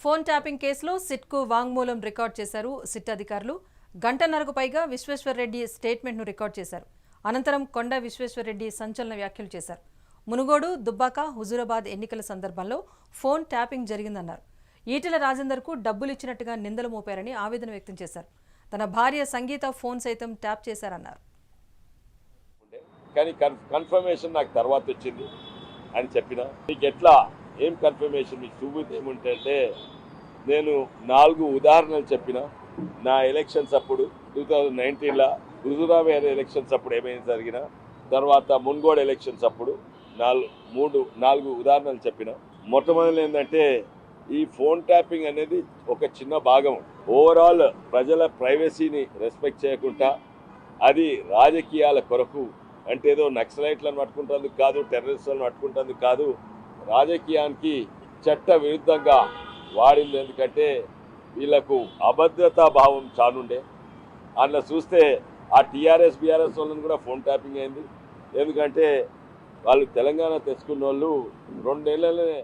Phone tapping కేసులో సిట్కు వాంగ్మూలం record చేశారు సిట్ అధికారులు. గంటన్నరకు పైగా విశ్వేశ్వర్రెడ్డి స్టేట్మెంట్ను రికార్డ్ చేశారు. అనంతరం కొండ విశ్వేశ్వర్రెడ్డి సంచలన వ్యాఖ్యలు చేశారు. మునుగోడు, దుబ్బాక, హుజూరాబాద్ ఎన్నికల సందర్భంలో ఫోన్ ట్యాపింగ్ జరిగిందన్నారు. ఈటెల రాజేందర్కు డబ్బులు ఇచ్చినట్టుగా నిందలు మోపారని ఆవేదన వ్యక్తం చేశారు. తన భార్య సంగీత ఫోన్ సైతం ట్యాప్ చేశారన్నారు. కానీ కన్ఫర్మేషన్ నాకు తర్వాత వచ్చింది అని చెప్పిన. మీకు ఎట్లా ఏం కన్ఫర్మేషన్ మీకు చూపితే ఏముంటే నేను 4 ఉదాహరణలు చెప్పిన. నా ఎలక్షన్స్ అప్పుడు 2019లో హుజూరాబాద్ ఎలక్షన్స్ అప్పుడు ఏమైనా జరిగిన తర్వాత మున్గోడు ఎలక్షన్స్ అప్పుడు 4 ఉదాహరణలు చెప్పిన. మొట్టమొదటి ఏంటంటే ఈ ఫోన్ ట్యాపింగ్ అనేది ఒక చిన్న భాగం. ఓవరాల్ ప్రజల ప్రైవసీని రెస్పెక్ట్ చేయకుండా అది రాజకీయాల కొరకు అంటే ఏదో నక్సలైట్లను పట్టుకుంటేందుకు కాదు, టెర్రరిస్టులను పట్టుకుంటేందుకు కాదు, రాజకీయానికి చట్ట విరుద్ధంగా వాడింది. ఎందుకంటే వీళ్ళకు అభద్రతా భావం చానుండే. అందులో చూస్తే ఆ టీఆర్ఎస్ బీఆర్ఎస్ వాళ్ళని కూడా ఫోన్ ట్యాపింగ్ అయింది. ఎందుకంటే వాళ్ళు తెలంగాణ తెచ్చుకున్న వాళ్ళు 2 నెలలనే